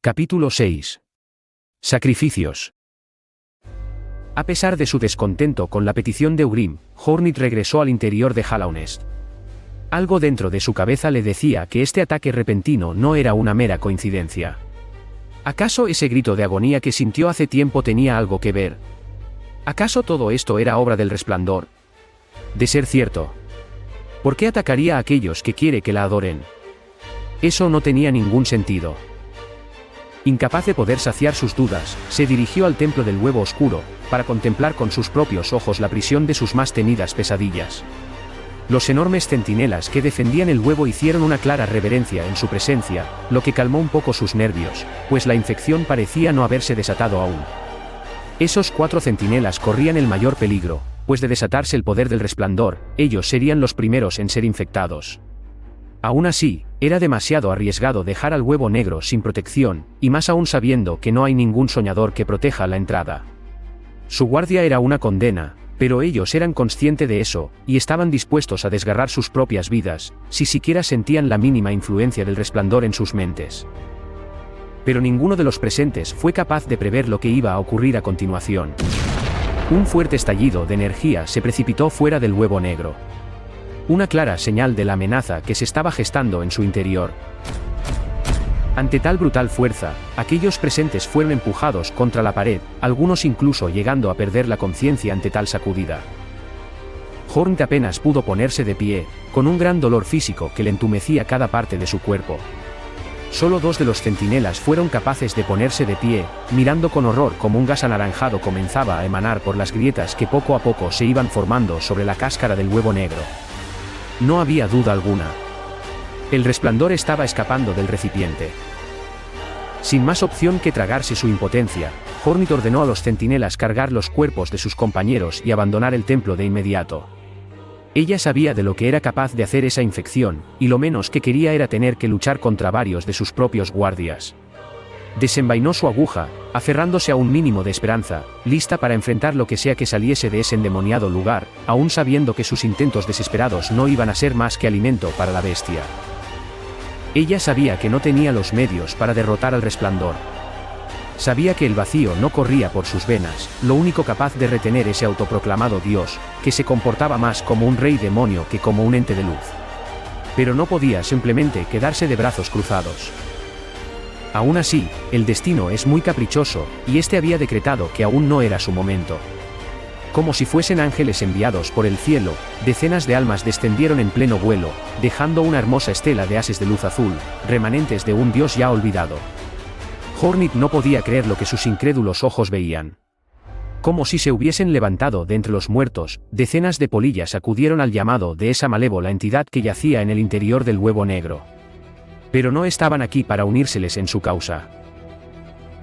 Capítulo 6. Sacrificios. A pesar de su descontento con la petición de Ugrim, Hornet regresó al interior de Hallownest. Algo dentro de su cabeza le decía que este ataque repentino no era una mera coincidencia. ¿Acaso ese grito de agonía que sintió hace tiempo tenía algo que ver? ¿Acaso todo esto era obra del resplandor? De ser cierto, ¿por qué atacaría a aquellos que quiere que la adoren? Eso no tenía ningún sentido. Incapaz de poder saciar sus dudas, se dirigió al templo del huevo oscuro, para contemplar con sus propios ojos la prisión de sus más temidas pesadillas. Los enormes centinelas que defendían el huevo hicieron una clara reverencia en su presencia, lo que calmó un poco sus nervios, pues la infección parecía no haberse desatado aún. Esos 4 centinelas corrían el mayor peligro, pues de desatarse el poder del resplandor, ellos serían los primeros en ser infectados. Aún así, era demasiado arriesgado dejar al huevo negro sin protección, y más aún sabiendo que no hay ningún soñador que proteja la entrada. Su guardia era una condena, pero ellos eran conscientes de eso, y estaban dispuestos a desgarrar sus propias vidas, si siquiera sentían la mínima influencia del resplandor en sus mentes. Pero ninguno de los presentes fue capaz de prever lo que iba a ocurrir a continuación. Un fuerte estallido de energía se precipitó fuera del huevo negro. Una clara señal de la amenaza que se estaba gestando en su interior. Ante tal brutal fuerza, aquellos presentes fueron empujados contra la pared, algunos incluso llegando a perder la conciencia ante tal sacudida. Hornet apenas pudo ponerse de pie, con un gran dolor físico que le entumecía cada parte de su cuerpo. Solo 2 de los centinelas fueron capaces de ponerse de pie, mirando con horror como un gas anaranjado comenzaba a emanar por las grietas que poco a poco se iban formando sobre la cáscara del huevo negro. No había duda alguna. El resplandor estaba escapando del recipiente. Sin más opción que tragarse su impotencia, Hornet ordenó a los centinelas cargar los cuerpos de sus compañeros y abandonar el templo de inmediato. Ella sabía de lo que era capaz de hacer esa infección, y lo menos que quería era tener que luchar contra varios de sus propios guardias. Desenvainó su aguja, aferrándose a un mínimo de esperanza, lista para enfrentar lo que sea que saliese de ese endemoniado lugar, aún sabiendo que sus intentos desesperados no iban a ser más que alimento para la bestia. Ella sabía que no tenía los medios para derrotar al resplandor. Sabía que el vacío no corría por sus venas, lo único capaz de retener ese autoproclamado Dios, que se comportaba más como un rey demonio que como un ente de luz. Pero no podía simplemente quedarse de brazos cruzados. Aún así, el destino es muy caprichoso, y este había decretado que aún no era su momento. Como si fuesen ángeles enviados por el cielo, decenas de almas descendieron en pleno vuelo, dejando una hermosa estela de haces de luz azul, remanentes de un dios ya olvidado. Hornet no podía creer lo que sus incrédulos ojos veían. Como si se hubiesen levantado de entre los muertos, decenas de polillas acudieron al llamado de esa malévola entidad que yacía en el interior del huevo negro. Pero no estaban aquí para unírseles en su causa.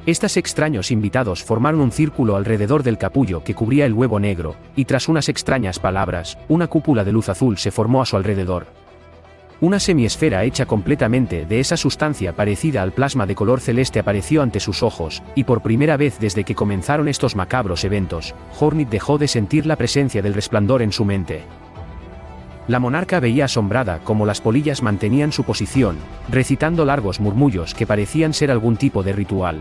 Estos extraños invitados formaron un círculo alrededor del capullo que cubría el huevo negro, y tras unas extrañas palabras, una cúpula de luz azul se formó a su alrededor. Una semiesfera hecha completamente de esa sustancia parecida al plasma de color celeste apareció ante sus ojos, y por primera vez desde que comenzaron estos macabros eventos, Hornet dejó de sentir la presencia del resplandor en su mente. La monarca veía asombrada cómo las polillas mantenían su posición, recitando largos murmullos que parecían ser algún tipo de ritual.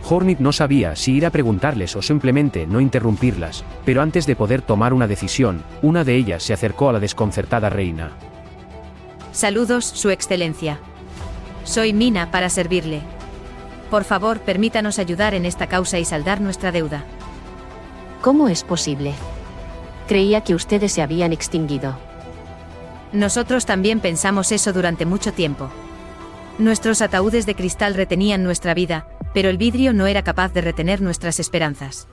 Hornet no sabía si ir a preguntarles o simplemente no interrumpirlas, pero antes de poder tomar una decisión, una de ellas se acercó a la desconcertada reina. Saludos, Su Excelencia. Soy Mina para servirle. Por favor, permítanos ayudar en esta causa y saldar nuestra deuda. ¿Cómo es posible? Creía que ustedes se habían extinguido. Nosotros también pensamos eso durante mucho tiempo. Nuestros ataúdes de cristal retenían nuestra vida, pero el vidrio no era capaz de retener nuestras esperanzas.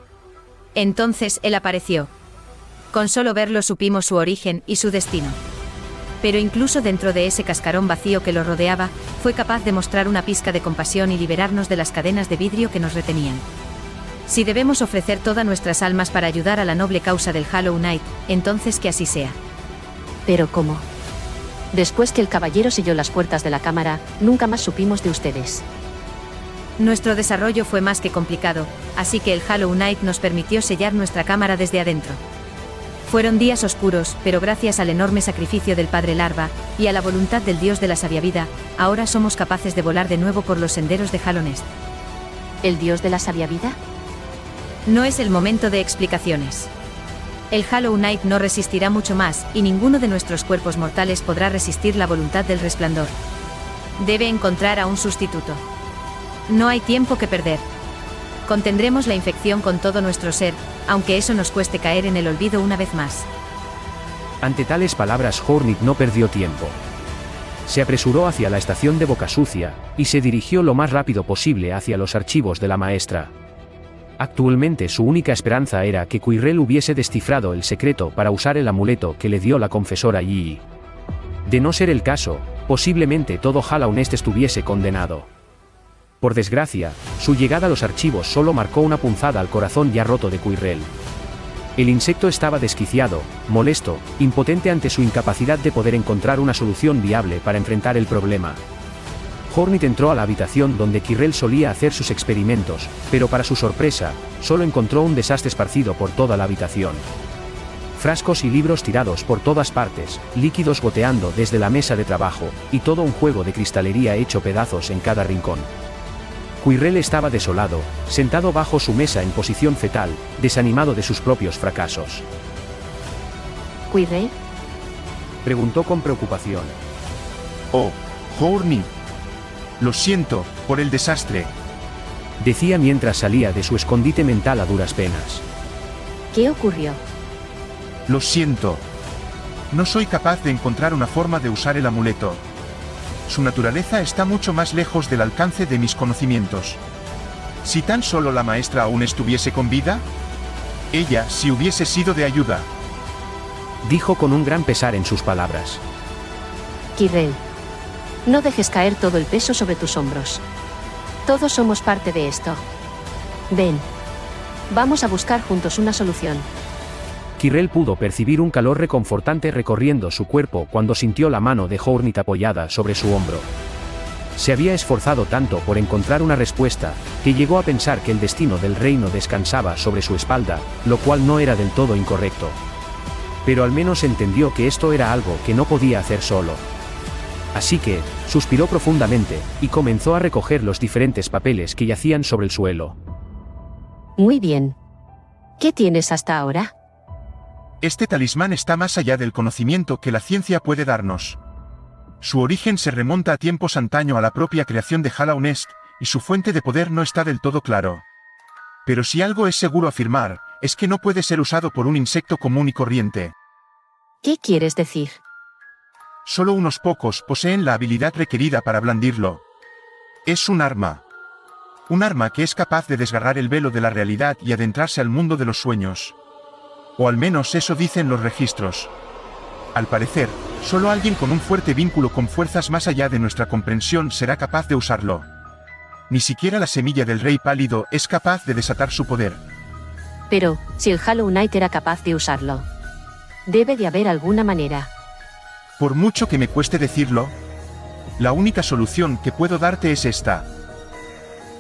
Entonces él apareció. Con solo verlo supimos su origen y su destino. Pero incluso dentro de ese cascarón vacío que lo rodeaba, fue capaz de mostrar una pizca de compasión y liberarnos de las cadenas de vidrio que nos retenían. Si debemos ofrecer todas nuestras almas para ayudar a la noble causa del Hollow Knight, entonces que así sea. ¿Pero cómo? Después que el caballero selló las puertas de la cámara, nunca más supimos de ustedes. Nuestro desarrollo fue más que complicado, así que el Hollow Knight nos permitió sellar nuestra cámara desde adentro. Fueron días oscuros, pero gracias al enorme sacrificio del padre Larva, y a la voluntad del dios de la sabia vida, ahora somos capaces de volar de nuevo por los senderos de Hallownest. ¿El dios de la sabia vida? No es el momento de explicaciones. El Hollow Knight no resistirá mucho más, y ninguno de nuestros cuerpos mortales podrá resistir la voluntad del resplandor. Debe encontrar a un sustituto. No hay tiempo que perder. Contendremos la infección con todo nuestro ser, aunque eso nos cueste caer en el olvido una vez más. Ante tales palabras, Hornet no perdió tiempo. Se apresuró hacia la estación de Boca Sucia, y se dirigió lo más rápido posible hacia los archivos de la maestra. Actualmente su única esperanza era que Quirrell hubiese descifrado el secreto para usar el amuleto que le dio la confesora Yi. De no ser el caso, posiblemente todo Hallownest estuviese condenado. Por desgracia, su llegada a los archivos solo marcó una punzada al corazón ya roto de Quirrell. El insecto estaba desquiciado, molesto, impotente ante su incapacidad de poder encontrar una solución viable para enfrentar el problema. Hornet entró a la habitación donde Quirrell solía hacer sus experimentos, pero para su sorpresa, solo encontró un desastre esparcido por toda la habitación. Frascos y libros tirados por todas partes, líquidos goteando desde la mesa de trabajo, y todo un juego de cristalería hecho pedazos en cada rincón. Quirrell estaba desolado, sentado bajo su mesa en posición fetal, desanimado de sus propios fracasos. ¿Quirrell? Preguntó con preocupación. Oh, Hornet. Lo siento, por el desastre. Decía mientras salía de su escondite mental a duras penas. ¿Qué ocurrió? Lo siento. No soy capaz de encontrar una forma de usar el amuleto. Su naturaleza está mucho más lejos del alcance de mis conocimientos. Si tan solo la maestra aún estuviese con vida, ella sí hubiese sido de ayuda. Dijo con un gran pesar en sus palabras. Quirrell. No dejes caer todo el peso sobre tus hombros. Todos somos parte de esto. Ven. Vamos a buscar juntos una solución. Quirrell pudo percibir un calor reconfortante recorriendo su cuerpo cuando sintió la mano de Hornet apoyada sobre su hombro. Se había esforzado tanto por encontrar una respuesta, que llegó a pensar que el destino del reino descansaba sobre su espalda, lo cual no era del todo incorrecto. Pero al menos entendió que esto era algo que no podía hacer solo. Así que, suspiró profundamente, y comenzó a recoger los diferentes papeles que yacían sobre el suelo. Muy bien. ¿Qué tienes hasta ahora? Este talismán está más allá del conocimiento que la ciencia puede darnos. Su origen se remonta a tiempos antaño a la propia creación de Hallownest, y su fuente de poder no está del todo claro. Pero si algo es seguro afirmar, es que no puede ser usado por un insecto común y corriente. ¿Qué quieres decir? Solo unos pocos poseen la habilidad requerida para blandirlo. Es un arma. Un arma que es capaz de desgarrar el velo de la realidad y adentrarse al mundo de los sueños. O al menos eso dicen los registros. Al parecer, solo alguien con un fuerte vínculo con fuerzas más allá de nuestra comprensión será capaz de usarlo. Ni siquiera la semilla del Rey Pálido es capaz de desatar su poder. Pero, si el Hollow Knight era capaz de usarlo, debe de haber alguna manera. Por mucho que me cueste decirlo, la única solución que puedo darte es esta.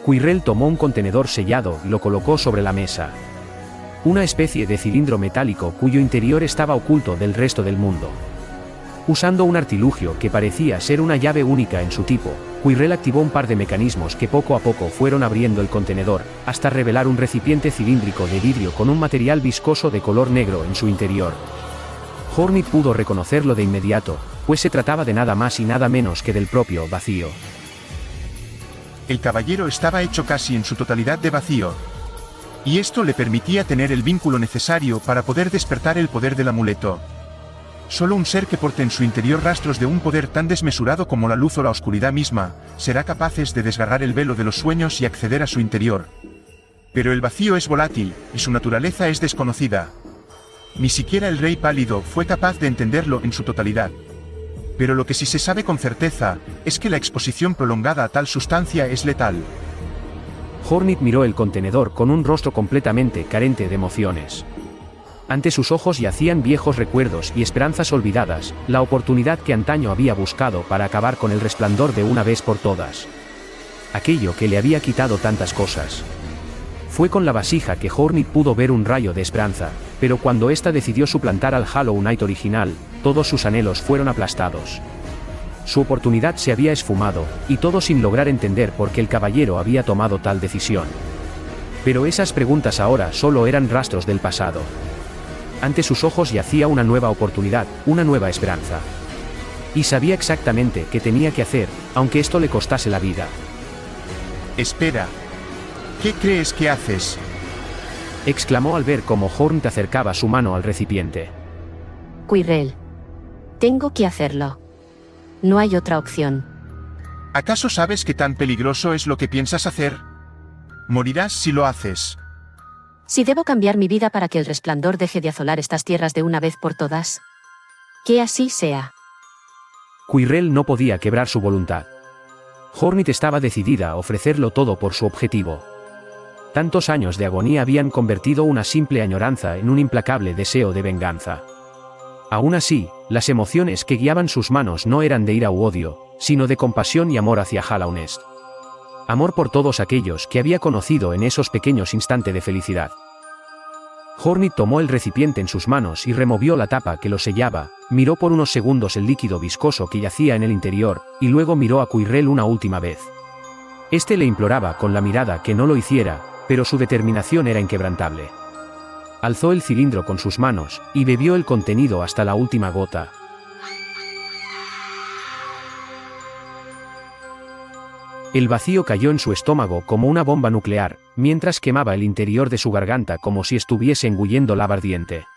Quirrell tomó un contenedor sellado y lo colocó sobre la mesa. Una especie de cilindro metálico cuyo interior estaba oculto del resto del mundo. Usando un artilugio que parecía ser una llave única en su tipo, Quirrell activó un par de mecanismos que poco a poco fueron abriendo el contenedor, hasta revelar un recipiente cilíndrico de vidrio con un material viscoso de color negro en su interior. Hornet pudo reconocerlo de inmediato, pues se trataba de nada más y nada menos que del propio vacío. El caballero estaba hecho casi en su totalidad de vacío. Y esto le permitía tener el vínculo necesario para poder despertar el poder del amuleto. Solo un ser que porte en su interior rastros de un poder tan desmesurado como la luz o la oscuridad misma, será capaces de desgarrar el velo de los sueños y acceder a su interior. Pero el vacío es volátil, y su naturaleza es desconocida. Ni siquiera el Rey Pálido fue capaz de entenderlo en su totalidad. Pero lo que sí se sabe con certeza, es que la exposición prolongada a tal sustancia es letal. Hornet miró el contenedor con un rostro completamente carente de emociones. Ante sus ojos yacían viejos recuerdos y esperanzas olvidadas, la oportunidad que antaño había buscado para acabar con el resplandor de una vez por todas. Aquello que le había quitado tantas cosas. Fue con la vasija que Hornet pudo ver un rayo de esperanza, pero cuando ésta decidió suplantar al Hollow Knight original, todos sus anhelos fueron aplastados. Su oportunidad se había esfumado, y todo sin lograr entender por qué el caballero había tomado tal decisión. Pero esas preguntas ahora solo eran rastros del pasado. Ante sus ojos yacía una nueva oportunidad, una nueva esperanza. Y sabía exactamente qué tenía que hacer, aunque esto le costase la vida. Espera. ¿Qué crees que haces? Exclamó al ver cómo Hornet acercaba su mano al recipiente. Quirrell. Tengo que hacerlo. No hay otra opción. ¿Acaso sabes qué tan peligroso es lo que piensas hacer? Morirás si lo haces. Si debo cambiar mi vida para que el resplandor deje de azolar estas tierras de una vez por todas, que así sea. Quirrell no podía quebrar su voluntad. Hornet estaba decidida a ofrecerlo todo por su objetivo. Tantos años de agonía habían convertido una simple añoranza en un implacable deseo de venganza. Aún así, las emociones que guiaban sus manos no eran de ira u odio, sino de compasión y amor hacia Hollow Knight. Amor por todos aquellos que había conocido en esos pequeños instantes de felicidad. Hornet tomó el recipiente en sus manos y removió la tapa que lo sellaba, miró por unos segundos el líquido viscoso que yacía en el interior, y luego miró a Quirrell una última vez. Este le imploraba con la mirada que no lo hiciera, pero su determinación era inquebrantable. Alzó el cilindro con sus manos, y bebió el contenido hasta la última gota. El vacío cayó en su estómago como una bomba nuclear, mientras quemaba el interior de su garganta como si estuviese engullendo lava ardiente.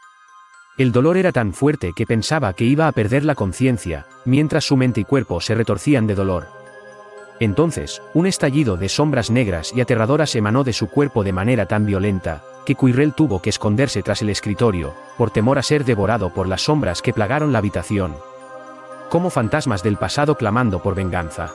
El dolor era tan fuerte que pensaba que iba a perder la conciencia, mientras su mente y cuerpo se retorcían de dolor. Entonces, un estallido de sombras negras y aterradoras emanó de su cuerpo de manera tan violenta, que Quirrell tuvo que esconderse tras el escritorio, por temor a ser devorado por las sombras que plagaron la habitación. Como fantasmas del pasado clamando por venganza.